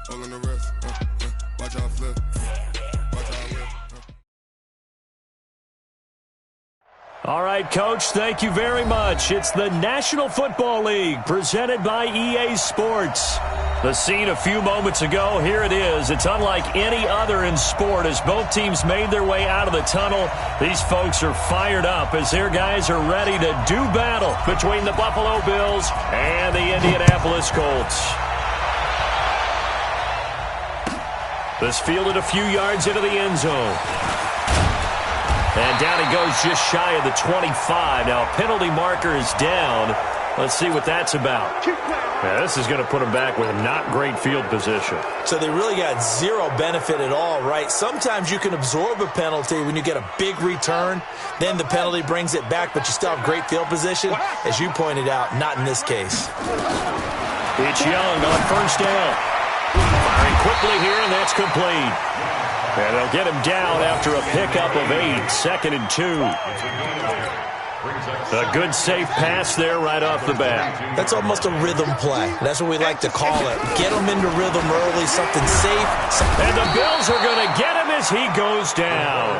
Holding the wrist, watch out flip. Watch out whip. All right, Coach, thank you very much. It's the National Football League presented by EA Sports. The scene a few moments ago, here it is. It's unlike any other in sport as both teams made their way out of the tunnel. These folks are fired up as their guys are ready to do battle between the Buffalo Bills and the Indianapolis Colts. This fielded a few yards into the end zone. And down he goes just shy of the 25. Now a penalty marker is down. Let's see what that's about. Yeah, this is going to put them back with not great field position. So they really got zero benefit at all, right? Sometimes you can absorb a penalty when you get a big return. Then the penalty brings it back, but you still have great field position. As you pointed out, not in this case. It's Young on first down. Firing quickly here, and that's complete. And they'll get him down after a pickup of 8, 2nd and 2. A good, safe pass there right off the bat. That's almost a rhythm play. That's what we like to call it. Get him into rhythm early, something safe. And the Bills are going to get him as he goes down.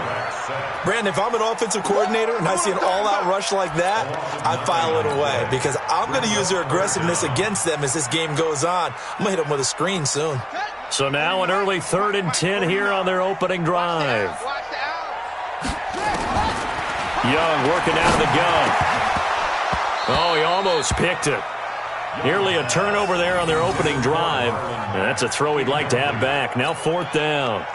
Brandon, if I'm an offensive coordinator and I see an all-out rush like that, I file it away because I'm going to use their aggressiveness against them as this game goes on. I'm going to hit them with a screen soon. So now an early 3rd and 10 here on their opening drive. Young working out of the gun. Oh, he almost picked it. Nearly a turnover there on their opening drive. And that's a throw he'd like to have back. Now 4th down.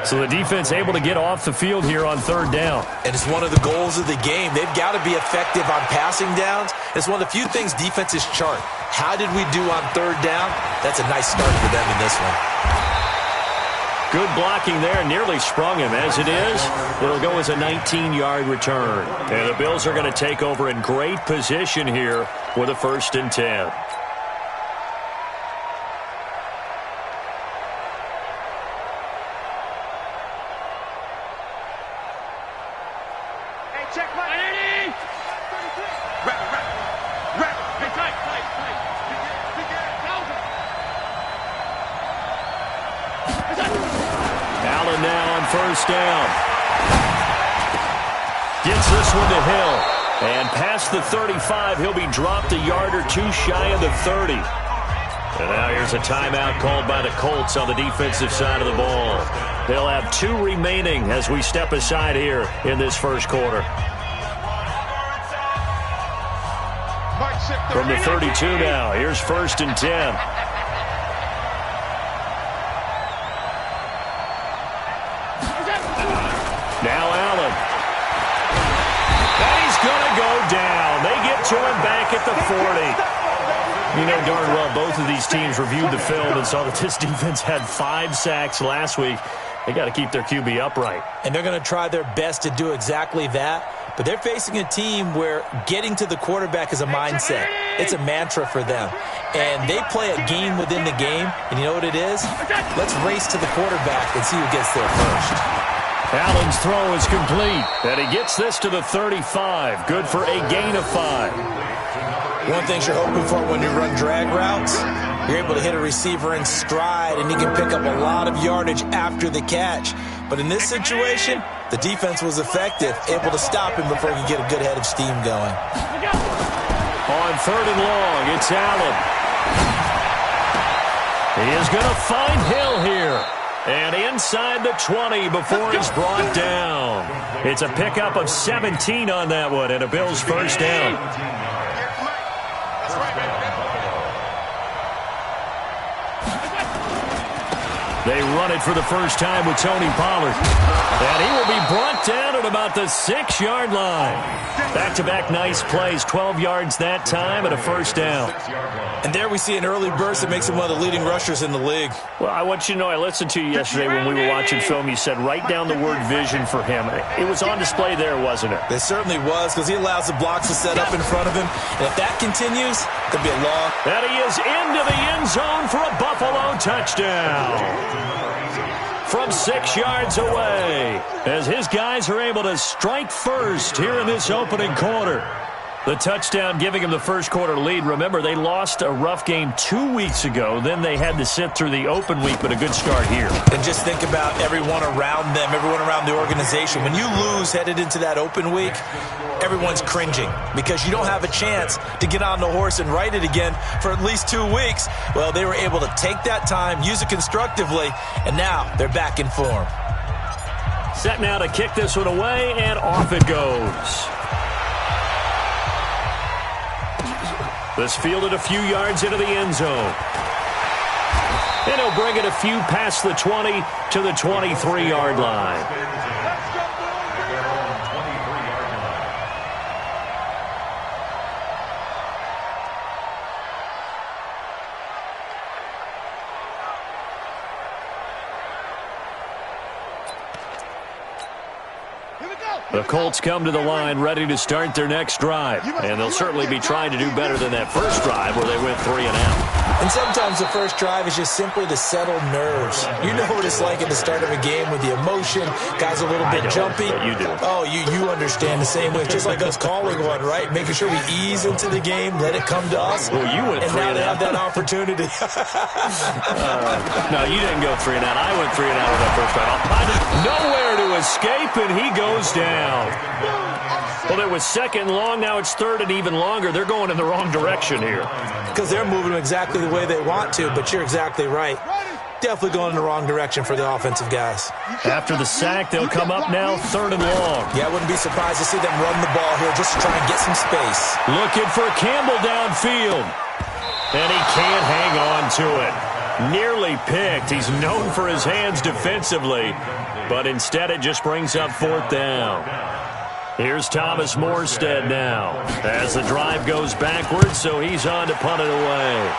So the defense able to get off the field here on 3rd down. And it's one of the goals of the game. They've got to be effective on passing downs. It's one of the few things defenses chart. How did we do on 3rd down? That's a nice start for them in this one. Good blocking there, nearly sprung him. As it is, it'll go as a 19-yard return. And the Bills are going to take over in great position here with a 1st and 10. First down. Gets this one to Hill. And past the 35, he'll be dropped a yard or two shy of the 30. And now here's a timeout called by the Colts on the defensive side of the ball. They'll have 2 remaining as we step aside here in this first quarter. From the 32 now, here's 1st and 10. Now Allen. And he's going to go down. They get to him back at the 40. You know darn well both of these teams reviewed the film and saw that this defense had 5 sacks last week. They got to keep their QB upright. And they're going to try their best to do exactly that. But they're facing a team where getting to the quarterback is a mindset. It's a mantra for them. And they play a game within the game. And you know what it is? Let's race to the quarterback and see who gets there first. Allen's throw is complete, and he gets this to the 35. Good for a gain of 5. One thing you're hoping for when you run drag routes, you're able to hit a receiver in stride, and he can pick up a lot of yardage after the catch. But in this situation, the defense was effective, able to stop him before he could get a good head of steam going. On 3rd and long, it's Allen. He is going to find Hill here. And inside the 20 before he's brought down. It's a pickup of 17 on that one and a Bills first down. They run it for the first time with Tony Pollard. And he will be brought down at about the 6-yard line. Back-to-back nice plays, 12 yards that time and a first down. And there we see an early burst that makes him one of the leading rushers in the league. Well, I want you to know, I listened to you yesterday when we were watching film. You said write down the word vision for him. It was on display there, wasn't it? It certainly was, because he allows the blocks to set up in front of him. And if that continues, there'll be a long. And he is into the end zone for a Buffalo touchdown. From 6 yards away, as his guys are able to strike first here in this opening quarter. The touchdown giving them the first quarter lead. Remember, they lost a rough game 2 weeks ago. Then they had to sit through the open week, but a good start here. And just think about everyone around them, everyone around the organization. When you lose headed into that open week, everyone's cringing because you don't have a chance to get on the horse and ride it again for at least 2 weeks. Well, they were able to take that time, use it constructively, and now they're back in form. Set now to kick this one away, and off it goes. This fielded a few yards into the end zone. And he'll bring it a few past the 20 to the 23-yard line. The Colts come to the line ready to start their next drive. And they'll certainly be trying to do better than that first drive where they went 3 and out. And sometimes the first drive is just simply to settle nerves. You know what it's like at the start of a game with the emotion. Guys a little bit jumpy. But you do. Oh, you understand the same way. It's just like us calling one, right? Making sure we ease into the game, let it come to us. Well, you went 3 and out. And now they have that opportunity. No, you didn't go 3 and out. I went 3 and out with that first drive. Nowhere to escape, and he goes down. Well, it was second and long. Now it's third and even longer. They're going in the wrong direction here. Because they're moving exactly the way they want to, but you're exactly right. Definitely going in the wrong direction for the offensive guys. After the sack, they'll come up now third and long. Yeah, I wouldn't be surprised to see them run the ball here just to try and get some space. Looking for Campbell downfield. And he can't hang on to it. Nearly picked. He's known for his hands defensively, but instead it just brings up fourth down. Here's Thomas Morstead now as the drive goes backwards, so he's on to punt it away.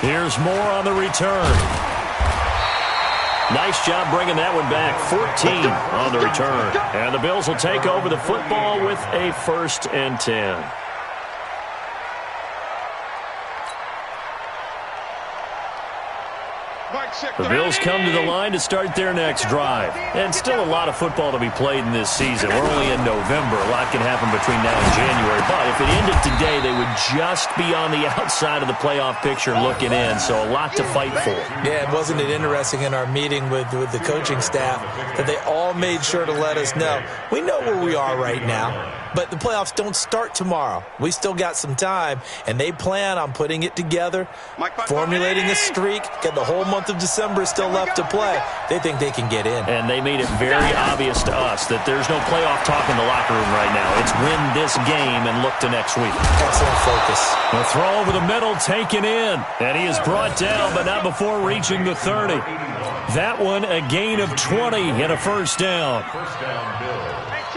Here's Moore on the return. Nice job bringing that one back. 14 on the return. And the Bills will take over the football with a 1st and 10. The Bills come to the line to start their next drive. And still a lot of football to be played in this season. We're only in November. A lot can happen between now and January. But if it ended today, they would just be on the outside of the playoff picture looking in. So a lot to fight for. Yeah, and wasn't it interesting in our meeting with the coaching staff that they all made sure to let us know, we know where we are right now, but the playoffs don't start tomorrow. We still got some time, and they plan on putting it together, formulating a streak, got the whole month of December still left to play. They think they can get in. And they made it very obvious to us that there's no playoff talk in the locker room right now. It's win this game and look to next week. Excellent focus. The throw over the middle taken in. And he is brought down, but not before reaching the 30. That one a gain of 20 and a first down.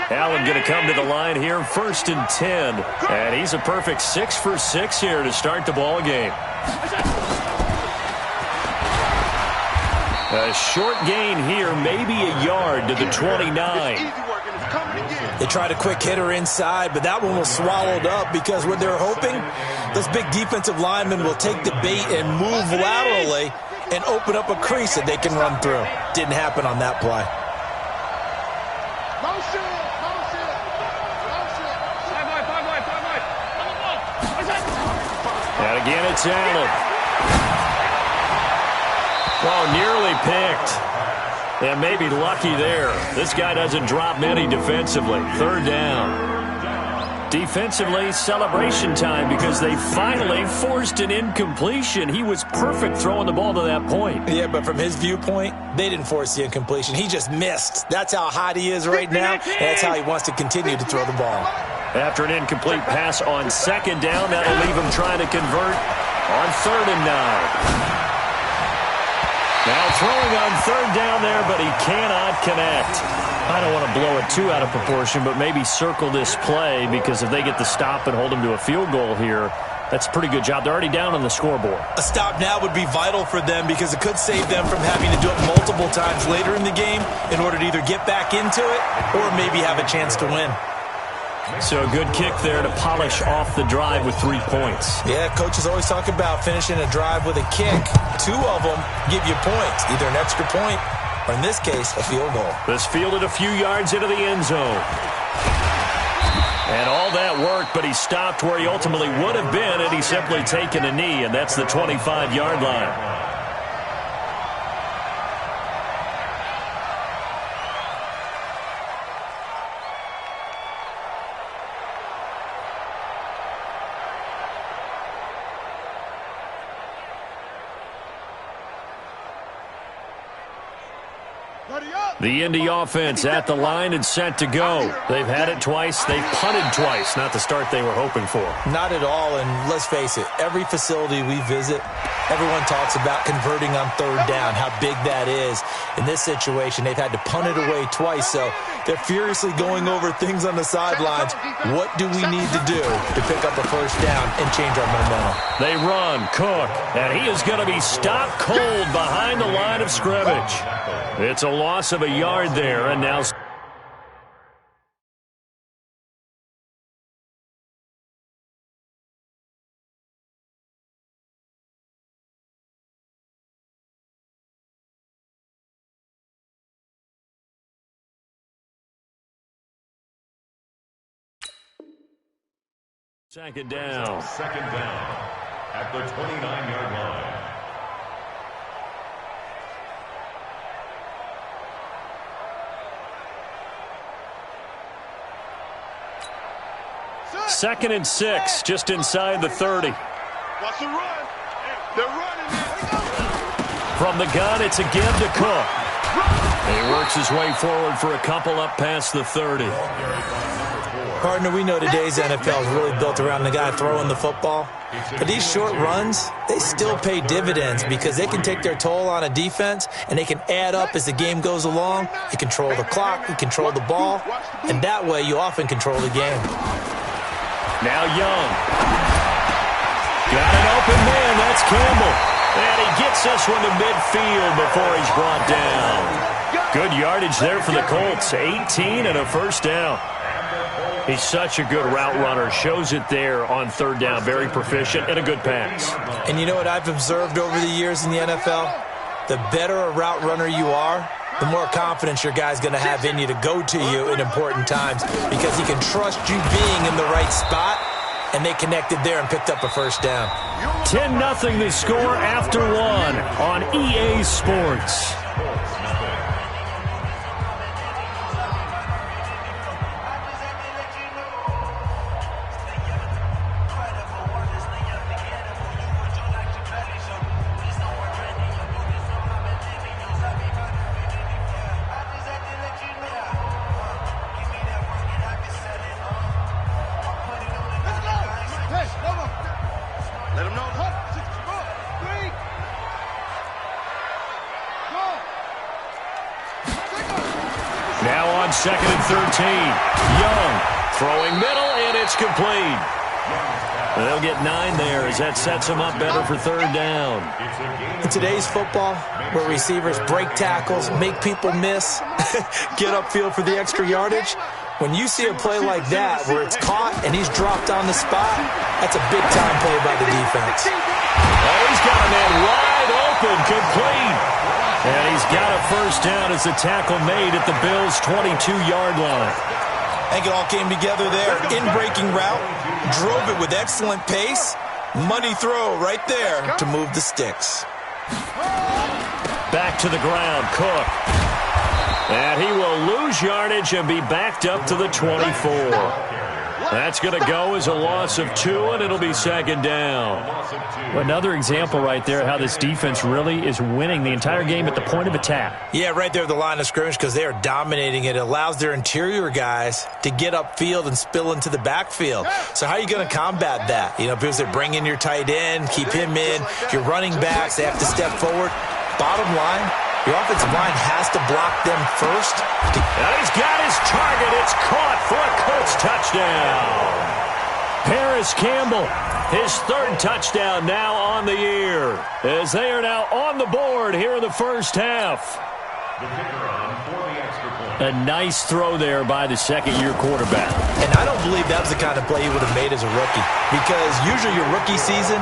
Allen going to come to the line here, 1st and 10. And he's a perfect 6 for 6 here to start the ball game. A short gain here, maybe a yard to the 29. They tried a quick hitter inside, but that one was swallowed up because what they're hoping, those big defensive linemen will take the bait and move laterally and open up a crease that they can run through. Didn't happen on that play. And again, it's Allen. Oh, nearly picked. And maybe lucky there. This guy doesn't drop many defensively. 3rd down. Defensively, celebration time because they finally forced an incompletion. He was perfect throwing the ball to that point. Yeah, but from his viewpoint, they didn't force the incompletion. He just missed. That's how hot he is right now, and that's how he wants to continue to throw the ball. After an incomplete pass on 2nd down, that'll leave him trying to convert on 3rd and 9. Now throwing on 3rd down there, but he cannot connect. I don't want to blow it too out of proportion, but maybe circle this play because if they get the stop and hold him to a field goal here, that's a pretty good job. They're already down on the scoreboard. A stop now would be vital for them because it could save them from having to do it multiple times later in the game in order to either get back into it or maybe have a chance to win. So a good kick there to polish off the drive with 3 points. Yeah, coaches always talk about finishing a drive with a kick. 2 of them give you points, either an extra point or, in this case, a field goal. This fielded a few yards into the end zone. And all that work, but he stopped where he ultimately would have been had he simply taken a knee, and that's the 25-yard line. The Indy offense at the line and set to go. They've had it twice. They've punted twice. Not the start they were hoping for. Not at all, and let's face it, every facility we visit, everyone talks about converting on third down, how big that is. In this situation, they've had to punt it away twice, so they're furiously going over things on the sidelines. What do we need to do to pick up a first down and change our momentum? They run, Cook, and he is going to be stopped cold behind the line of scrimmage. It's a loss of a yard there, and now... Second down. Second down at the 29-yard line. Second and 6, just inside the 30. Watch the run. They're running. From the gun, it's a give to Cook. He works his way forward for a couple up past the 30. Partner, we know today's NFL is really built around the guy throwing the football. But these short runs, they still pay dividends because they can take their toll on a defense and they can add up as the game goes along. You control the clock, you control the ball, and that way you often control the game. Now Young. Got an open man, that's Campbell. And he gets this one to midfield before he's brought down. Good yardage there for the Colts. 18 and a first down. He's such a good route runner. Shows it there on third down. Very proficient and a good pass. And you know what I've observed over the years in the NFL? The better a route runner you are, the more confidence your guy's going to have in you to go to you in important times because he can trust you being in the right spot, and they connected there and picked up a first down. 10-0 the score after one on EA Sports. Second and 13. Young throwing middle, and it's complete. They'll get 9 there as that sets them up better for third down. In today's football, where receivers break tackles, make people miss, get upfield for the extra yardage, when you see a play like that where it's caught and he's dropped on the spot, that's a big-time play by the defense. Oh, he's got a man wide open, complete. And he's got a first down as the tackle made at the Bills' 22-yard line. I think it all came together there. In-breaking route, drove it with excellent pace. Money throw right there to move the sticks. Back to the ground, Cook. And he will lose yardage and be backed up to the 24. That's going to go as a loss of 2, and it'll be second down. Another example right there how this defense really is winning the entire game at the point of attack. Yeah, right there at the line of scrimmage because they are dominating it. It allows their interior guys to get upfield and spill into the backfield. So how are you going to combat that? You know, because they bring in your tight end, keep him in. Your running backs, they have to step forward. Bottom line, your offensive line has to block them first. And he's got his target. It's caught for a Colts touchdown. Paris Campbell, his third touchdown now on the year, as they are now on the board here in the first half. A nice throw there by the second-year quarterback. And I don't believe that was the kind of play he would have made as a rookie, because usually your rookie season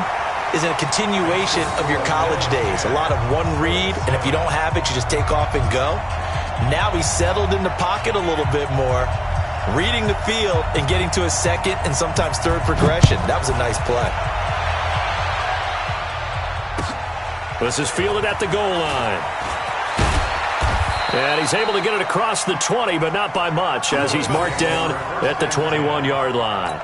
is a continuation of your college days. A lot of one read, and if you don't have it, you just take off and go. Now he's settled in the pocket a little bit more, reading the field and getting to a second and sometimes third progression. That was a nice play. This is fielded at the goal line. And he's able to get it across the 20, but not by much, as he's marked down at the 21-yard line.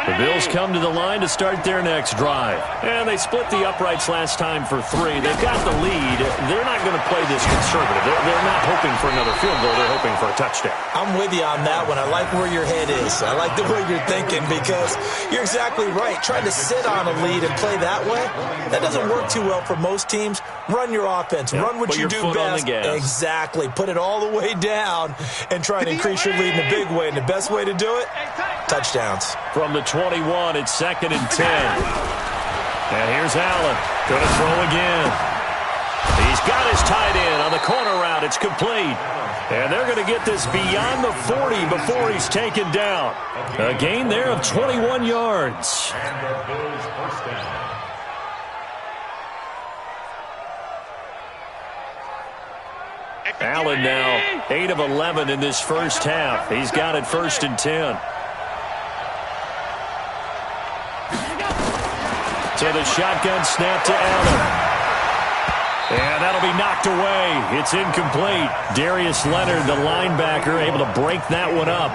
The Bills come to the line to start their next drive. And they split the uprights last time for 3. They've got the lead. They're not going to play this conservative. They're not hoping for another field goal. They're hoping for a touchdown. I'm with you on that one. I like where your head is. I like the way you're thinking because you're exactly right. Trying to sit on a lead and play that way, that doesn't work too well for most teams. Run your offense. Yeah, run what you do best. Exactly. Put it all the way down and try and increase your lead in a big way. And the best way to do it, touchdowns. From the 21, it's 2nd and 10. And here's Allen. Going to throw again. He's got his tight end on the corner route. It's complete. And they're going to get this beyond the 40 before he's taken down. A gain there of 21 yards. And the Bills first down. Allen now 8 of 11 in this first half. He's got it 1st and 10. So the shotgun snap to Allen. And that'll be knocked away. It's incomplete. Darius Leonard, the linebacker, able to break that one up.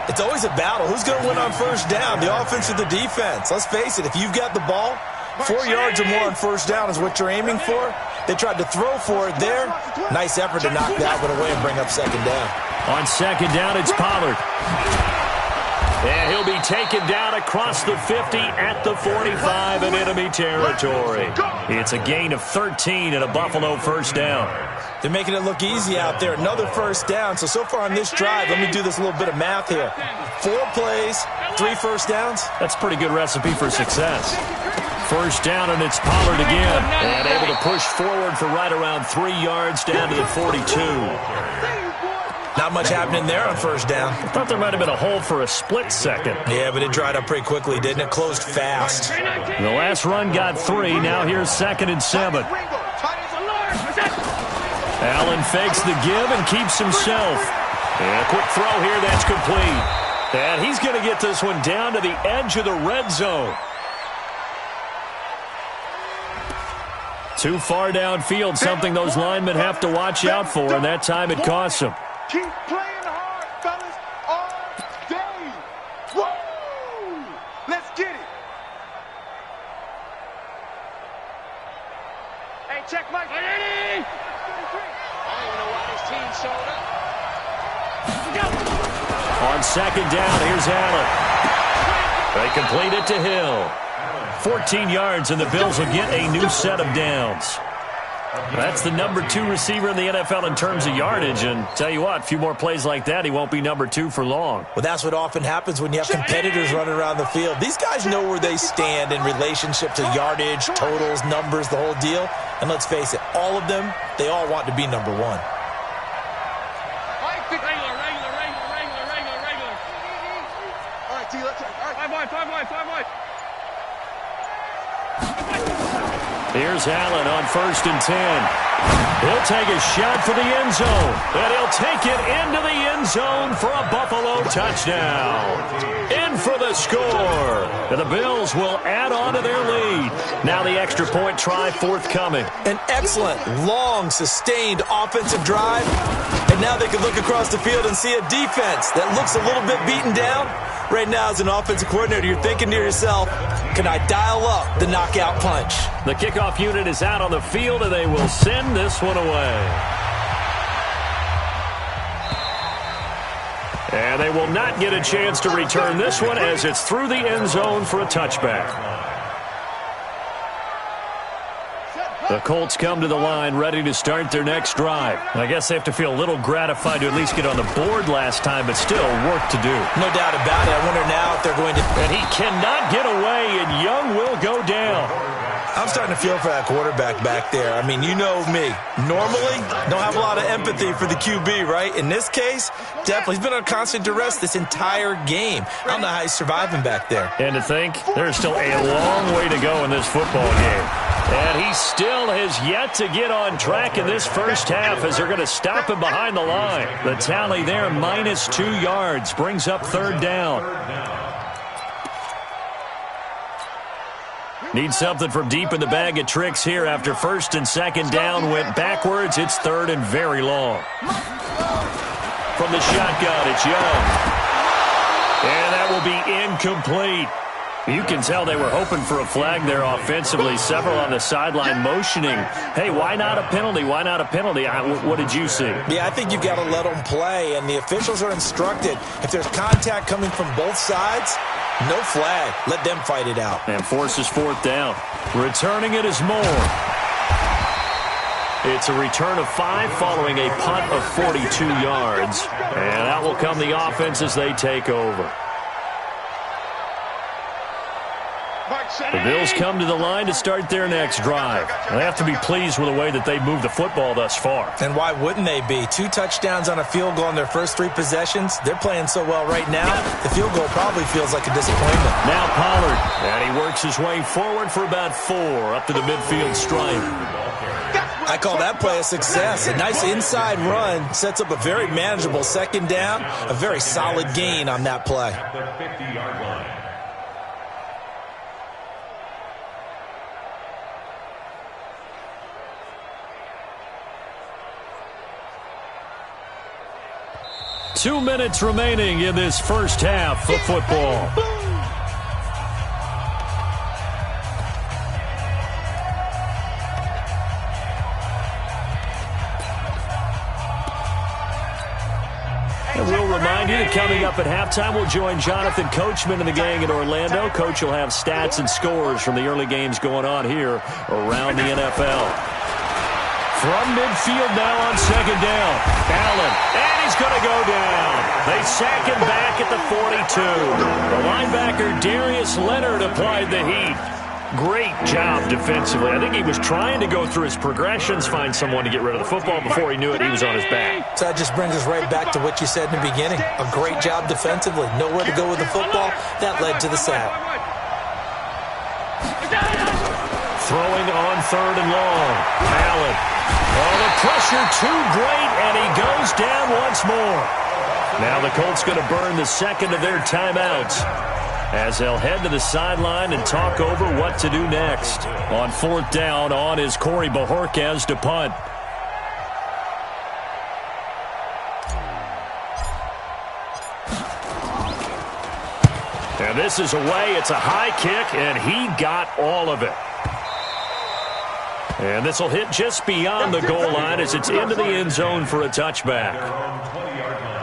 It's always a battle. Who's going to win on first down, the offense or the defense? Let's face it, if you've got the ball, 4 yards or more on first down is what you're aiming for. They tried to throw for it there. Nice effort to knock that one away and bring up 2nd down. On 2nd down, it's Pollard. And he'll be taken down across the 50 at the 45 in enemy territory. It's a gain of 13 and a Buffalo first down. They're making it look easy out there. Another first down. So far on this drive, let me do this little bit of math here. 4 plays, 3 first downs. That's a pretty good recipe for success. First down, and it's Pollard again. And able to push forward for right around 3 yards down to the 42. Not much happening there on first down. I thought there might have been a hole for a split second. Yeah, but it dried up pretty quickly, didn't it? Closed fast. The last run got 3. Now here's 2nd and 7. Allen fakes the give and keeps himself. And a quick throw here, that's complete. And he's going to get this one down to the edge of the red zone. Too far downfield, something those linemen have to watch out for, and that time it costs them. Keep playing hard, fellas, all day. Woo! Let's get it. Hey, check my... I don't even know why this team showed up. On 2nd down, here's Allen. They complete it to Hill. 14 yards, and the Bills will get a new set of downs. That's the number 2 receiver in the NFL in terms of yardage, and tell you what, a few more plays like that, he won't be number 2 for long. Well, that's what often happens when you have competitors running around the field. These guys know where they stand in relationship to yardage, totals, numbers, the whole deal. And let's face it, all of them, they all want to be number 1. Regular. All right, T, let's... All right, 5 wide. Here's Allen on 1st and 10. He'll take a shot for the end zone, and he'll take it into the end zone for a Buffalo touchdown. In for the score, and the Bills will add on to their lead. Now the extra point try forthcoming. An excellent, long, sustained offensive drive, and now they can look across the field and see a defense that looks a little bit beaten down. Right now, as an offensive coordinator, you're thinking to yourself, can I dial up the knockout punch? The kickoff unit is out on the field, and they will send this one away. And they will not get a chance to return this one as it's through the end zone for a touchback. The Colts come to the line ready to start their next drive. I guess they have to feel a little gratified to at least get on the board last time, but still work to do. No doubt about it. I wonder now if they're going to... And he cannot get away, and Young will go down. I'm starting to feel for that quarterback back there. I mean, you know me. Normally, don't have a lot of empathy for the QB, right? In this case, definitely. He's been on constant duress this entire game. I don't know how he's surviving back there. And to think, there's still a long way to go in this football game. And he still has yet to get on track in this first half as they're going to stop him behind the line. The tally there, -2 yards, brings up third down. Need something from deep in the bag of tricks here after first and second down went backwards. It's third and very long. From the shotgun, it's Young. And that will be incomplete. You can tell they were hoping for a flag there offensively. Several on the sideline motioning, hey, why not a penalty? Why not a penalty? What did you see? Yeah, I think you've got to let them play, and the officials are instructed. If there's contact coming from both sides, no flag. Let them fight it out. And forces fourth down. Returning it is Moore. It's a return of 5 following a punt of 42 yards. And out will come the offense as they take over. The Bills come to the line to start their next drive. They have to be pleased with the way that they've moved the football thus far. And why wouldn't they be? 2 touchdowns on a field goal in their first 3 possessions. They're playing so well right now, the field goal probably feels like a disappointment. Now Pollard, and he works his way forward for about 4 up to the midfield stripe. I call that play a success. A nice inside run sets up a very manageable second down, a very solid gain on that play. At the 50-yard line. Two minutes remaining in this first half of football. And we'll remind you that coming up at halftime, we'll join Jonathan Coachman and the gang in Orlando. Coach will have stats and scores from the early games going on here around the NFL. From midfield now on second down. Allen, and he's going to go down. They sack him back at the 42. The linebacker Darius Leonard applied the heat. Great job defensively. I think he was trying to go through his progressions, find someone to get rid of the football. Before he knew it, he was on his back. So that just brings us right back to what you said in the beginning. A great job defensively. Nowhere to go with the football. That led to the sack. Throwing on third and long. Allen. Oh, the pressure too great, and he goes down once more. Now the Colts going to burn the second of their timeouts as they'll head to the sideline and talk over what to do next. On fourth down, on is Corey Bojorquez to punt. And this is away. It's a high kick, and he got all of it. And this will hit just beyond the goal line as it's into the end zone for a touchback. Their own 20-yard line.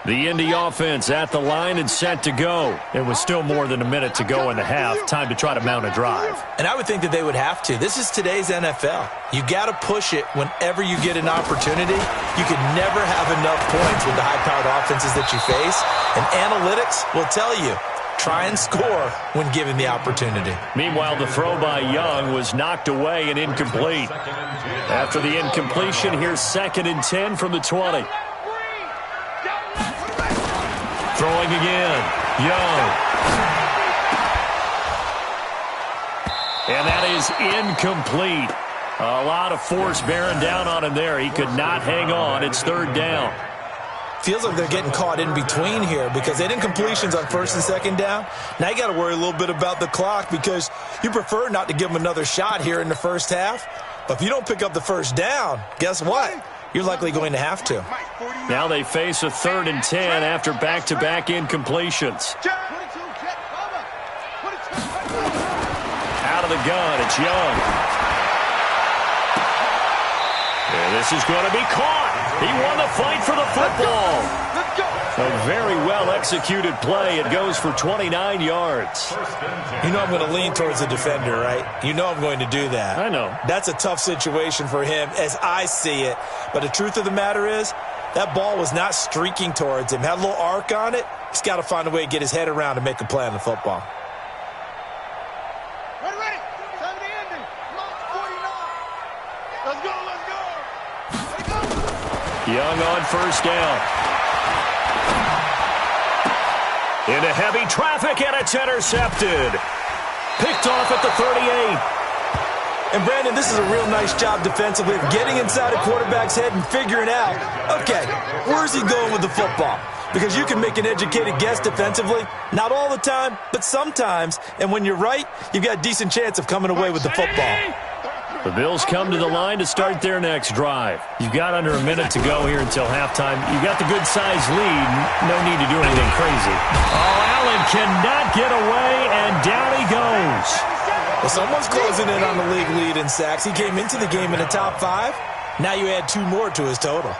The Indy offense at the line and set to go. It was still more than a minute to go in the half. Time to try to mount a drive. And I would think that they would have to. This is today's NFL. You got to push it whenever you get an opportunity. You can never have enough points with the high-powered offenses that you face. And analytics will tell you, try and score when given the opportunity. Meanwhile, the throw by Young was knocked away and incomplete. After the incompletion, here's 2nd and 10 from the 20. Throwing again. Young. And that is incomplete. A lot of force bearing down on him there. He could not hang on. It's third down. Feels like they're getting caught in between here because they didn't incompletions on first and second down. Now you got to worry a little bit about the clock because you prefer not to give them another shot here in the first half. But if you don't pick up the first down, guess what? You're likely going to have to. Now they face a 3rd and 10 after back-to-back incompletions. Out of the gun, it's Young. And this is going to be caught. He won the fight for the football. A very well-executed play. It goes for 29 yards. You know I'm going to lean towards the defender, right? You know I'm going to do that. I know. That's a tough situation for him as I see it. But the truth of the matter is, that ball was not streaking towards him. Had a little arc on it. He's got to find a way to get his head around and make a play on the football. Ready. Time to end it. Mark 49. Let's go. Let's go. Young on first down. Into heavy traffic, and it's intercepted. Picked off at the 38. And, Brandon, this is a real nice job defensively of getting inside a quarterback's head and figuring out, okay, where's he going with the football? Because you can make an educated guess defensively. Not all the time, but sometimes. And when you're right, you've got a decent chance of coming away with the football. The Bills come to the line to start their next drive. You've got under a minute to go here until halftime. You've got the good-sized lead. No need to do anything crazy. Oh, Allen cannot get away, and down he goes. Well, someone's closing in on the league lead in sacks. He came into the game in the top 5. Now you add 2 more to his total.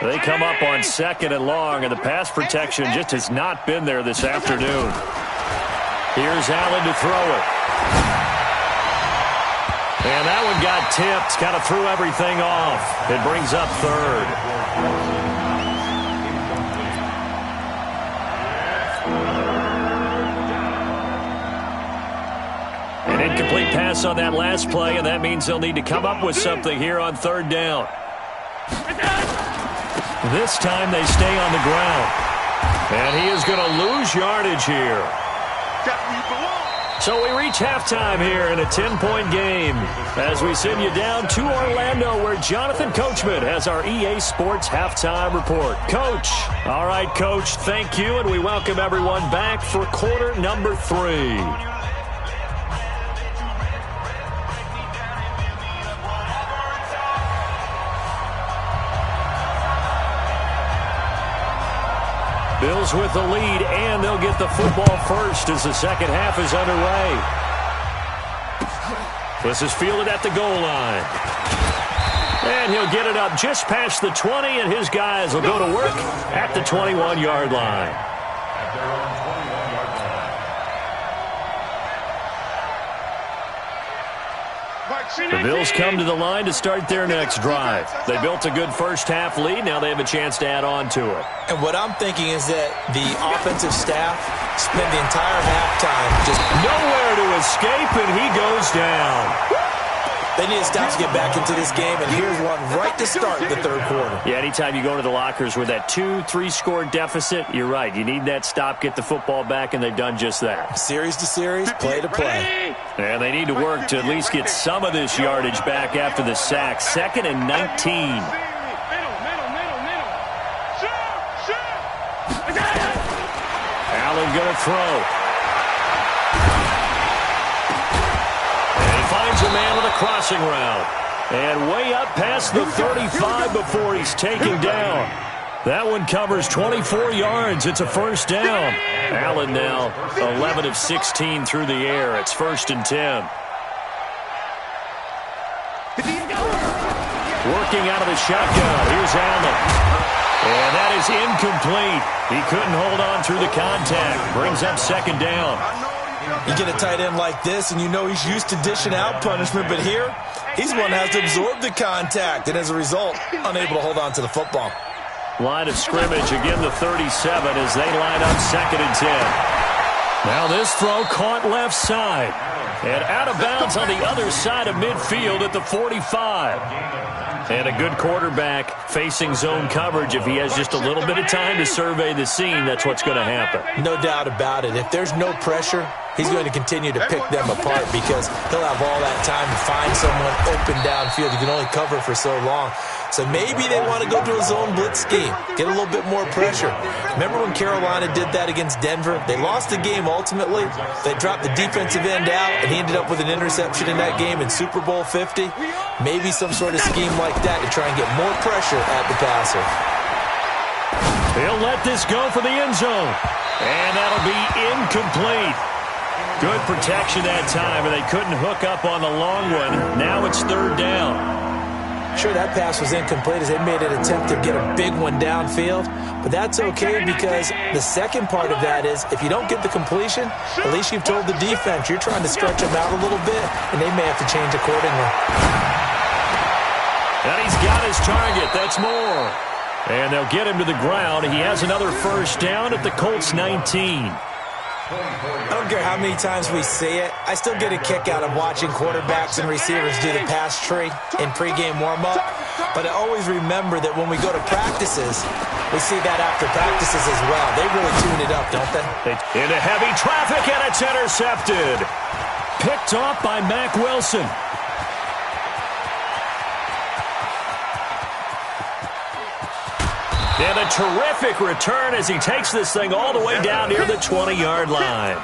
They come up on 2nd and long, and the pass protection just has not been there this afternoon. Here's Allen to throw it. And that one got tipped, kind of threw everything off. It brings up 3rd. An incomplete pass on that last play, and that means they'll need to come up with something here on 3rd down. This time they stay on the ground. And he is going to lose yardage here. So we reach halftime here in a 10-point game as we send you down to Orlando where Jonathan Coachman has our EA Sports halftime report. Coach. All right, Coach, thank you, and we welcome everyone back for quarter number 3. Bills with the lead, and they'll get the football first as the second half is underway. This is fielded at the goal line. And he'll get it up just past the 20, and his guys will go to work at the 21-yard line. The Bills come to the line to start their next drive. They built a good first-half lead. Now they have a chance to add on to it. And what I'm thinking is that the offensive staff spent the entire halftime just nowhere to escape, and he goes down. They need to stop to get back into this game, and here's one right to start the 3rd quarter. Yeah, anytime you go to the lockers with that 2-3 score deficit, you're right. You need that stop, get the football back, and they've done just that. Series to series, play to play. And they need to work to at least get some of this yardage back after the sack. 2nd and 19. Allen going to throw. Finds a man with a crossing route. And way up past the 35 before he's taken down. That one covers 24 yards. It's a first down. Allen now 11 of 16 through the air. It's 1st and 10. Working out of the shotgun. Here's Allen. And that is incomplete. He couldn't hold on through the contact. Brings up 2nd down. You get a tight end like this, and you know he's used to dishing out punishment, but here, he's one that has to absorb the contact, and as a result, unable to hold on to the football. Line of scrimmage, again the 37 as they line up 2nd and 10. Now this throw caught left side, and out of bounds on the other side of midfield at the 45. And a good quarterback facing zone coverage. If he has just a little bit of time to survey the scene, that's what's going to happen. No doubt about it. If there's no pressure, he's going to continue to pick them apart because he'll have all that time to find someone open downfield. You can only cover for so long. So maybe they want to go to a zone blitz scheme, get a little bit more pressure. Remember when Carolina did that against Denver? They lost the game ultimately. They dropped the defensive end out, and he ended up with an interception in that game in Super Bowl 50. Maybe some sort of scheme like that to try and get more pressure at the passer. He'll let this go for the end zone, and that'll be incomplete. Good protection that time, and they couldn't hook up on the long one. Now it's 3rd down. Sure, that pass was incomplete as they made an attempt to get a big one downfield, but that's okay because the second part of that is if you don't get the completion, at least you've told the defense you're trying to stretch them out a little bit, and they may have to change accordingly. And he's got his target. That's more. And they'll get him to the ground. He has another first down at the Colts 19. I don't care how many times we see it. I still get a kick out of watching quarterbacks and receivers do the pass tree in pregame warm-up. But I always remember that when we go to practices, we see that after practices as well. They really tune it up, don't they? Into heavy traffic, and it's intercepted. Picked off by Mack Wilson. And a terrific return as he takes this thing all the way down near the 20-yard line.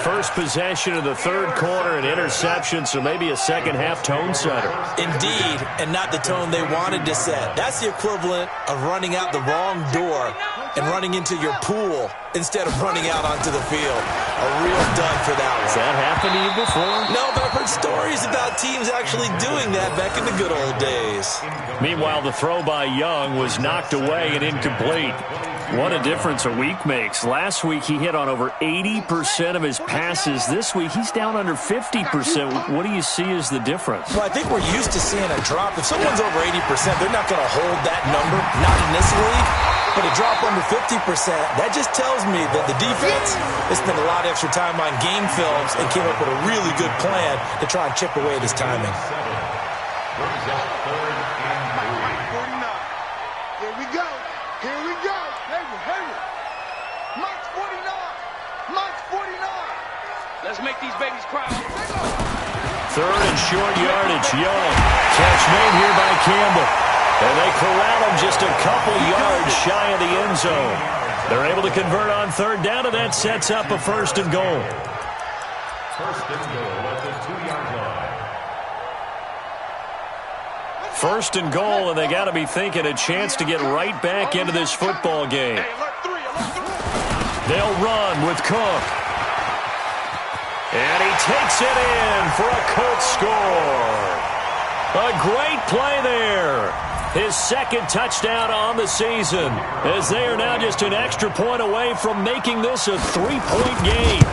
First possession of the third quarter, an interception, so maybe a second-half tone setter. Indeed, and not the tone they wanted to set. That's the equivalent of running out the wrong door and running into your pool instead of running out onto the field. A real dud for that one. Has that happened to you before? No, but I've heard stories about teams actually doing that back in the good old days. Meanwhile, the throw by Young was knocked away and incomplete. What a difference a week makes. Last week, he hit on over 80% of his passes. This week, he's down under 50%. What do you see as the difference? Well, I think we're used to seeing a drop. If someone's over 80%, they're not going to hold that number, not in this league. But a drop under 50%, that just tells me that the defense has spent a lot of extra time on game films and came up with a really good plan to try and chip away at his timing. Here we go. Here we go. Hayward. Mike's 49. Mike's 49. Let's make these babies cry. Third and short yardage, Young. Catch made here by Campbell. And they corral him just a couple yards shy of the end zone. They're able to convert on third down, and that sets up a first and goal. First and goal at the 2-yard line. First and goal, and they got to be thinking a chance to get right back into this football game. They'll run with Cook. And he takes it in for a Colts score. A great play there. His second touchdown on the season, as they are now just an extra point away from making this a 3-point game.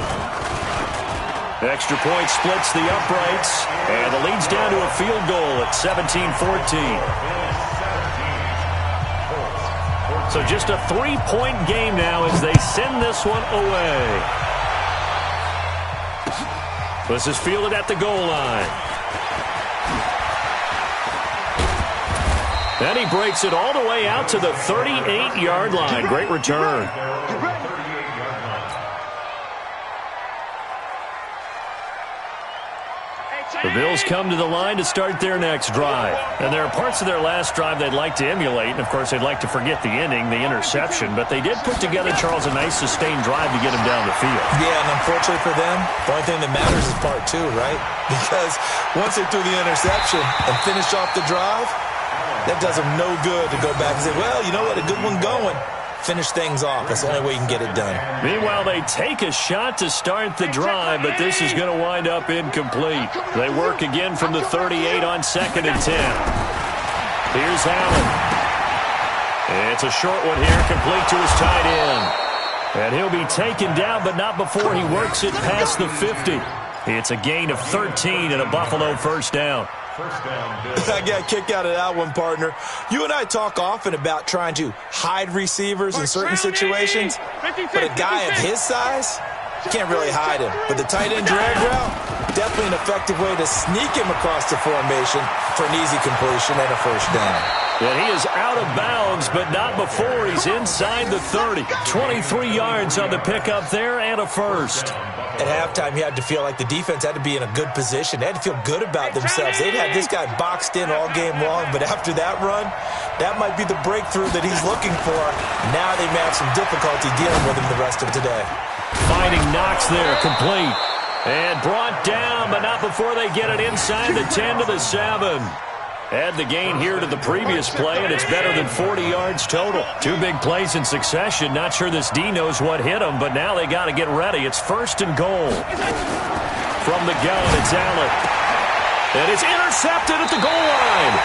Extra point splits the uprights, and the lead's down to a field goal at 17-14. So just a 3-point game now as they send this one away. This is fielded at the goal line. And he breaks it all the way out to the 38-yard line. Great return. The Bills come to the line to start their next drive. And there are parts of their last drive they'd like to emulate. And, of course, they'd like to forget the ending, the interception. But they did put together, Charles, a nice sustained drive to get him down the field. Yeah, and unfortunately for them, the only thing that matters is part two, right? Because once they threw the interception and finished off the drive, that does them no good to go back and say, well, you know what, a good one going. Finish things off. That's the only way you can get it done. Meanwhile, they take a shot to start the drive, but this is going to wind up incomplete. They work again from the 38 on 2nd and 10. Here's Allen. It's a short one here, complete to his tight end. And he'll be taken down, but not before he works it past the 50. It's a gain of 13 and a Buffalo first down. I got a kick out of that one, partner. You and I talk often about trying to hide receivers in certain situations, but a guy of his size, you can't really hide him. But the tight end drag route, definitely an effective way to sneak him across the formation for an easy completion and a first down. And he is out of bounds, but not before he's inside the 30. 23 yards on the pickup there and a first. At halftime, you had to feel like the defense had to be in a good position. They had to feel good about themselves. They'd had this guy boxed in all game long, but after that run, that might be the breakthrough that he's looking for. Now they may have some difficulty dealing with him the rest of today. Finding Knox there, complete. And brought down, but not before they get it inside the 10 to the 7. Add the gain here to the previous play, and it's better than 40 yards total. Two big plays in succession. Not sure this D knows what hit him, but now they got to get ready. It's first and goal. From the gun, it's Allen. And it's intercepted at the goal line.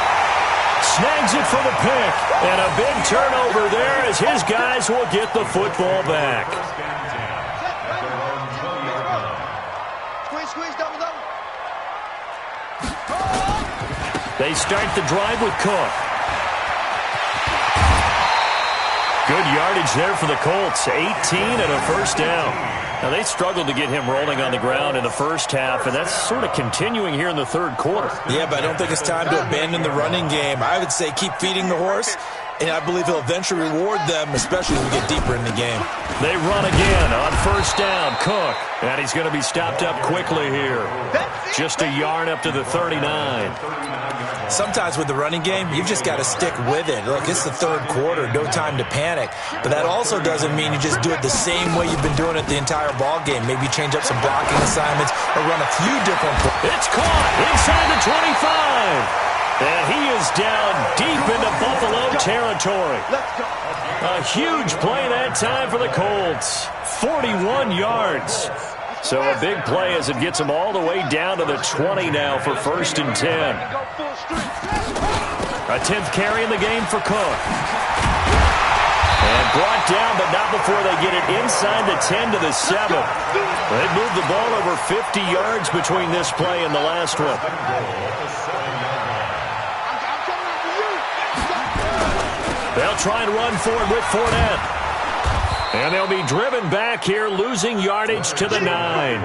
Snags it for the pick. And a big turnover there as his guys will get the football back. Squeeze, double. They start the drive with Cook. Good yardage there for the Colts. 18 and a first down. Now, they struggled to get him rolling on the ground in the first half, and that's sort of continuing here in the third quarter. Yeah, but I don't think it's time to abandon the running game. I would say keep feeding the horse, and I believe he'll eventually reward them, especially as we get deeper in the game. They run again on first down. Cook, and he's going to be stopped up quickly here. Just a yard up to the 39. Sometimes with the running game, you've just got to stick with it. Look, it's the third quarter, no time to panic. But that also doesn't mean you just do it the same way you've been doing it the entire ball game. Maybe change up some blocking assignments or run a few different plays. It's caught inside the 25. And he is down deep into Buffalo territory. A huge play that time for the Colts. 41 yards. So a big play as it gets them all the way down to the 20 now for 1st and 10. A 10th carry in the game for Cook. And brought down, but not before they get it inside the 10 to the 7. They moved the ball over 50 yards between this play and the last one. They'll try and run forward with Fournette. And they'll be driven back here, losing yardage to the 9.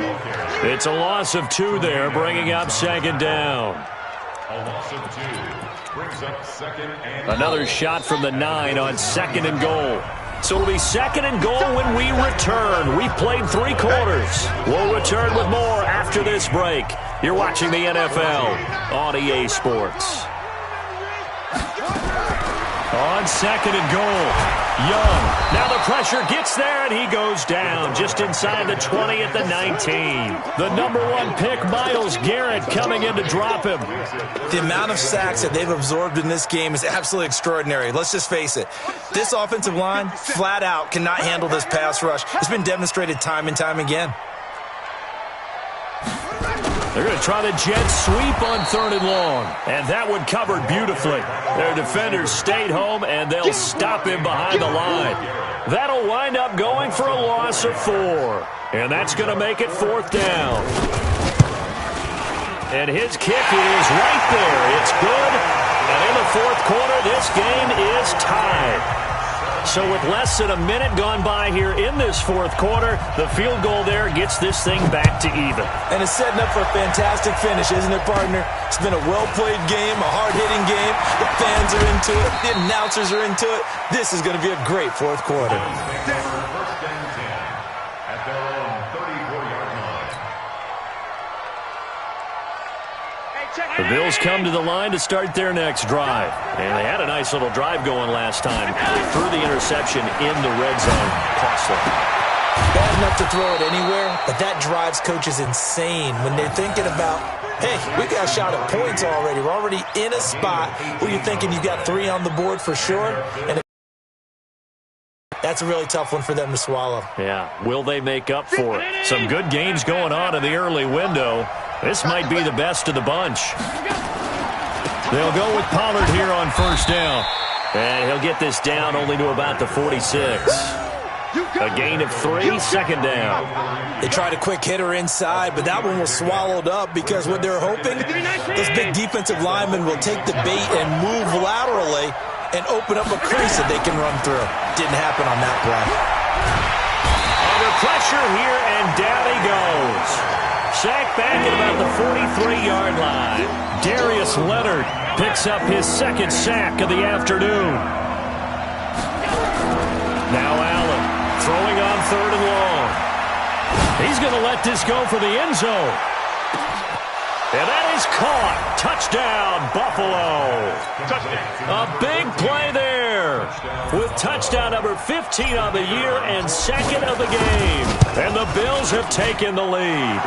It's a loss of 2 there, bringing up 2nd down. A loss of 2 brings up 2nd and Another shot from the 9 on 2nd and goal. So it'll be 2nd and goal when we return. We've played 3 quarters. We'll return with more after this break. You're watching the NFL on EA Sports. On 2nd and goal. Young. Now the pressure gets there, and he goes down just inside the 20 at the 19. The number 1 pick, Myles Garrett, coming in to drop him. The amount of sacks that they've absorbed in this game is absolutely extraordinary. Let's just face it. This offensive line, flat out, cannot handle this pass rush. It's been demonstrated time and time again. They're going to try the jet sweep on 3rd and long. And that one covered beautifully. Their defenders stayed home, and they'll stop him behind the line. That'll wind up going for a loss of 4. And that's going to make it 4th down. And his kick is right there. It's good. And in the 4th quarter, this game is tied. So with less than a minute gone by here in this 4th quarter, the field goal there gets this thing back to even. And it's setting up for a fantastic finish, isn't it, partner? It's been a well-played game, a hard-hitting game. The fans are into it. The announcers are into it. This is going to be a great 4th quarter. 1st and 10 at their own 34-yard line. The Bills come to the line to start their next drive. And they had a nice little drive going last time. Threw the interception in the red zone. Costly. Bad enough to throw it anywhere, but that drives coaches insane when they're thinking about, hey, we got a shot at points already. We're already in a spot where you're thinking you got 3 on the board for sure. And that's a really tough one for them to swallow. Yeah, will they make up for it? Some good games going on in the early window. This might be the best of the bunch. They'll go with Pollard here on 1st down. And he'll get this down only to about the 46. A gain of 3, 2nd down. They tried a quick hitter inside, but that one was swallowed up because what they're hoping, those big defensive linemen will take the bait and move laterally and open up a crease that they can run through. Didn't happen on that play. Under pressure here, and down he goes. Sacked back at about the 43-yard line. Darius Leonard picks up his 2nd sack of the afternoon. Now Allen throwing on 3rd and long. He's going to let this go for the end zone. And that is caught. Touchdown, Buffalo. A big play there with touchdown number 15 on the year and 2nd of the game. And the Bills have taken the lead.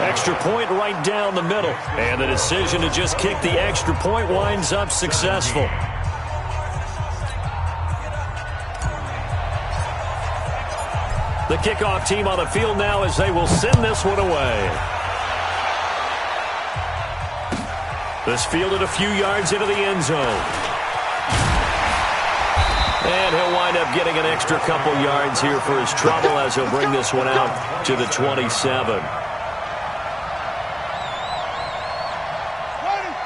Extra point right down the middle. And the decision to just kick the extra point winds up successful. The kickoff team on the field now as they will send this one away. This fielded a few yards into the end zone. And he'll wind up getting an extra couple yards here for his trouble as he'll bring this one out to the 27.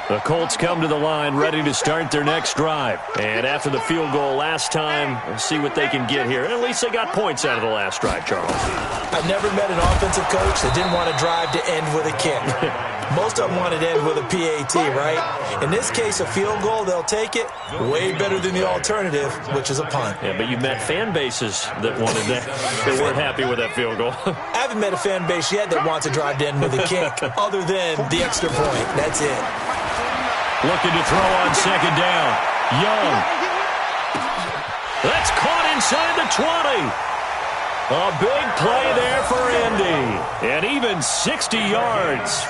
The Colts come to the line ready to start their next drive. And after the field goal last time, we'll see what they can get here. At least they got points out of the last drive, Charles. I've never met an offensive coach that didn't want to drive to end with a kick. Most of them wanted to end with a PAT, right? In this case, a field goal, they'll take it. Way better than the alternative, which is a punt. Yeah, but you met fan bases that wanted that. They weren't happy with that field goal. I haven't met a fan base yet that wants to drive to end with a kick, other than the extra point. That's it. Looking to throw on second down. Young. That's caught inside the 20. A big play there for Indy. And even 60 yards.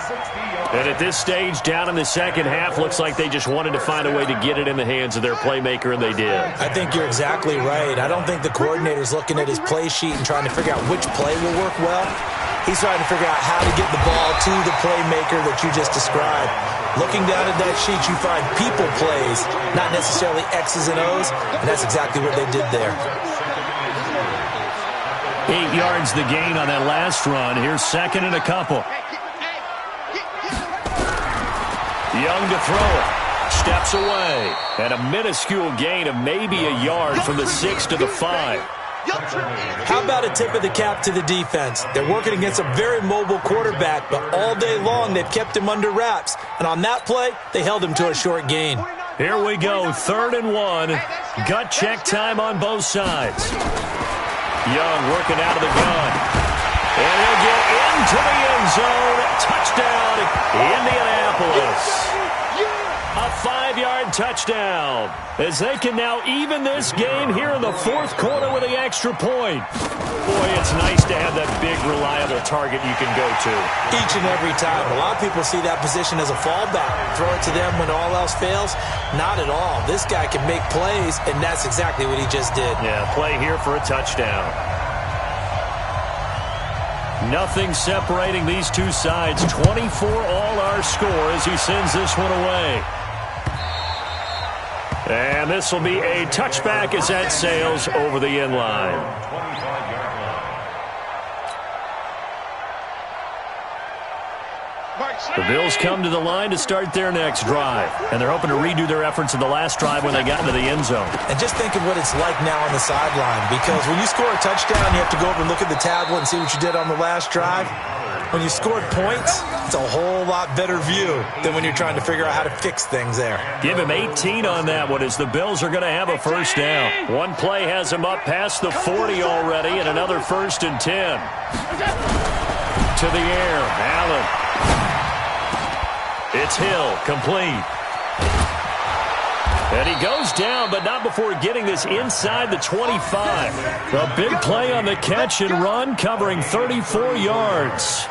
And at this stage, down in the second half, looks like they just wanted to find a way to get it in the hands of their playmaker, and they did. I think you're exactly right. I don't think the coordinator's looking at his play sheet and trying to figure out which play will work well. He's trying to figure out how to get the ball to the playmaker that you just described. Looking down at that sheet, you find people plays, not necessarily X's and O's, and that's exactly what they did there. 8 yards the gain on that last run. Here's second and a couple. Young to throw it. Steps away. And a minuscule gain of maybe a yard from the 6 to the 5. How about a tip of the cap to the defense? They're working against a very mobile quarterback, but all day long they've kept him under wraps. And on that play, they held him to a short gain. Here we go, 3rd and 1. Gut check time on both sides. Young working out of the gun. And he'll get into the end zone. Touchdown, Indianapolis. A 5-yard touchdown as they can now even this game here in the 4th quarter with the extra point. Boy, it's nice to have that big, reliable target you can go to. Each and every time. A lot of people see that position as a fallback. Throw it to them when all else fails. Not at all. This guy can make plays, and that's exactly what he just did. Yeah, play here for a touchdown. Nothing separating these two sides. 24 all our score as he sends this one away. And this will be a touchback as that sails over the end line. The Bills come to the line to start their next drive. And they're hoping to redo their efforts in the last drive when they got into the end zone. And just think of what it's like now on the sideline. Because when you score a touchdown, you have to go over and look at the tablet and see what you did on the last drive. When you scored points, it's a whole lot better view than when you're trying to figure out how to fix things there. Give him 18 on that one as the Bills are going to have a first down. One play has him up past the 40 already, and another 1st and 10. To the air, Allen. It's Hill, complete. And he goes down, but not before getting this inside the 25. A big play on the catch and run, covering 34 yards.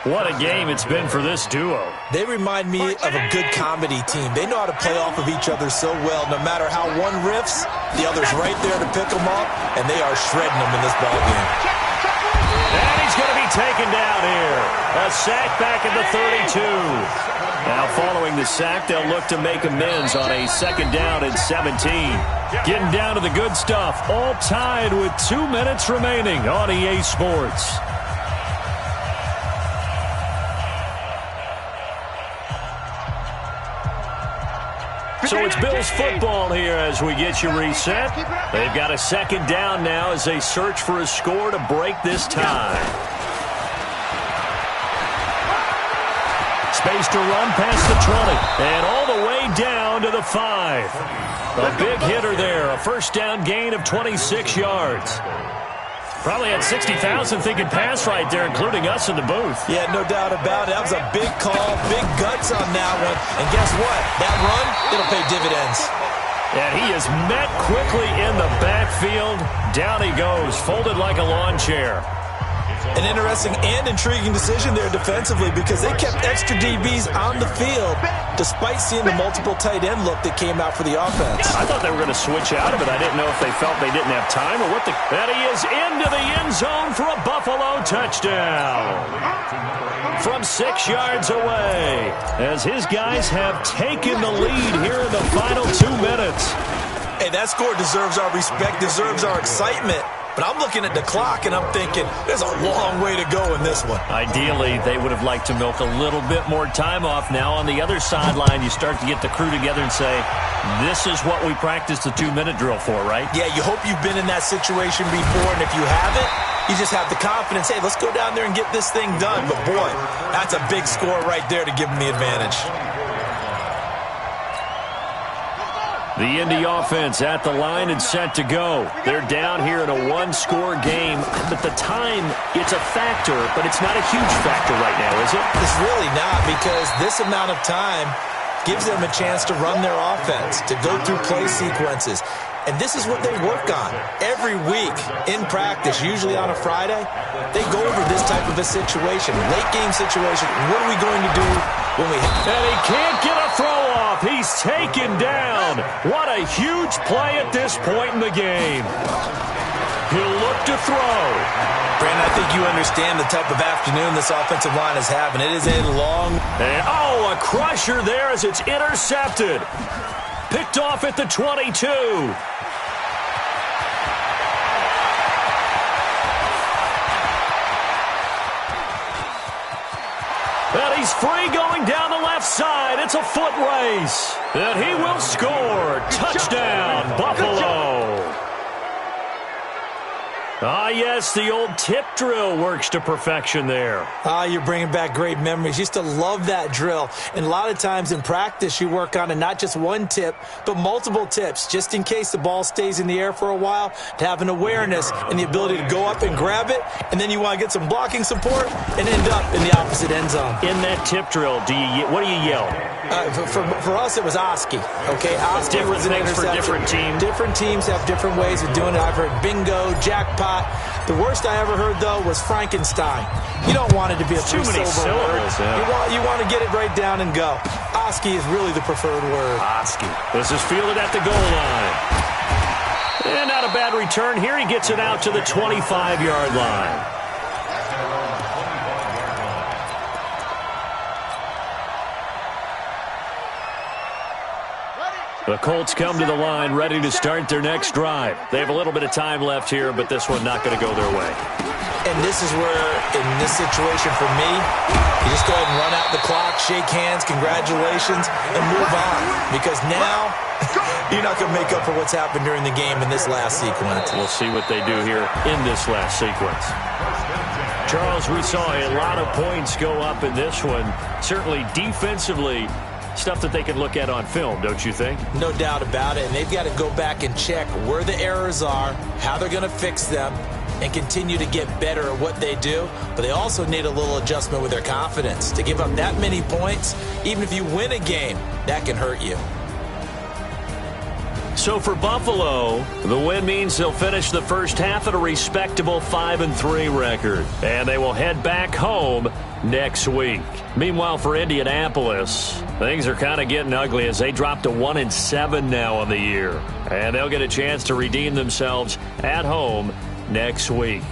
What a game it's been for this duo. They remind me of a good comedy team. They know how to play off of each other so well. No matter how one riffs, the other's right there to pick them up, and they are shredding them in this ballgame. And he's going to be taken down here. A sack back at the 32. Now following the sack, they'll look to make amends on a 2nd down and 17. Getting down to the good stuff. All tied with 2 minutes remaining on EA Sports. So it's Bills football here as we get you reset. They've got a 2nd down now as they search for a score to break this tie. Space to run past the 20 and all the way down to the 5. A big hitter there, a 1st down gain of 26 yards. Probably had 60,000 thinking pass right there, including us in the booth. Yeah, no doubt about it. That was a big call, big guts on that one. And guess what? That run, it'll pay dividends. And he is met quickly in the backfield. Down he goes, folded like a lawn chair. An interesting and intriguing decision there defensively because they kept extra DBs on the field despite seeing the multiple tight end look that came out for the offense. I thought they were going to switch out of it. I didn't know if they felt they didn't have time or what. And he is into the end zone for a Buffalo touchdown. From 6 yards away as his guys have taken the lead here in the final 2 minutes. Hey, that score deserves our respect, deserves our excitement. But I'm looking at the clock, and I'm thinking, there's a long way to go in this one. Ideally, they would have liked to milk a little bit more time off. Now on the other sideline, you start to get the crew together and say, this is what we practiced the 2-minute drill for, right? Yeah, you hope you've been in that situation before, and if you haven't, you just have the confidence, hey, let's go down there and get this thing done. But, boy, that's a big score right there to give them the advantage. The Indy offense at the line and set to go. They're down here in a one-score game, but the time, it's a factor, but it's not a huge factor right now, is it? It's really not, because this amount of time gives them a chance to run their offense, to go through play sequences. And this is what they work on every week in practice, usually on a Friday. They go over this type of a situation, late game situation. What are we going to do when we... And he can't get a throw off. He's taken down. What a huge play at this point in the game. He'll look to throw. Brandon, I think you understand the type of afternoon this offensive line is having. It is a long... And, a crusher there as it's intercepted. Picked off at the 22. And he's free going down the left side. It's a foot race. And he will score. Touchdown, Buffalo. Ah, yes, the old tip drill works to perfection there. Ah, you're bringing back great memories. Used to love that drill. And a lot of times in practice, you work on it, not just one tip, but multiple tips, just in case the ball stays in the air for a while, to have an awareness and the ability to go up and grab it, and then you want to get some blocking support and end up in the opposite end zone. In that tip drill, what do you yell? For us, it was Oski. Okay, Oski was an interception. For different teams. Different teams have different ways of doing it. I've heard bingo, jackpot. The worst I ever heard, though, was Frankenstein. You don't want it to be a too many syllables. Yeah. You want to get it right down and go. Oski is really the preferred word. Oski. This is fielded at the goal line. And not a bad return here. He gets it out to the 25-yard line. The Colts come to the line ready to start their next drive. They have a little bit of time left here, but this one not going to go their way. And this is where, in this situation for me, you just go ahead and run out the clock, shake hands, congratulations, and move on. Because now, you're not going to make up for what's happened during the game in this last sequence. We'll see what they do here in this last sequence. Charles, we saw a lot of points go up in this one. Certainly defensively, stuff that they can look at on film, don't you think? No doubt about it, and they've got to go back and check where the errors are, how they're going to fix them, and continue to get better at what they do. But they also need a little adjustment with their confidence. To give up that many points, even if you win a game, that can hurt you. So for Buffalo, the win means they'll finish the first half at a respectable 5-3 record. And they will head back home next week. Meanwhile, for Indianapolis, things are kind of getting ugly as they drop to 1-7 now on the year. And they'll get a chance to redeem themselves at home next week.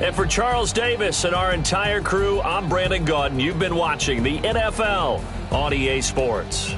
And for Charles Davis and our entire crew, I'm Brandon Gaudin. You've been watching the NFL on EA Sports.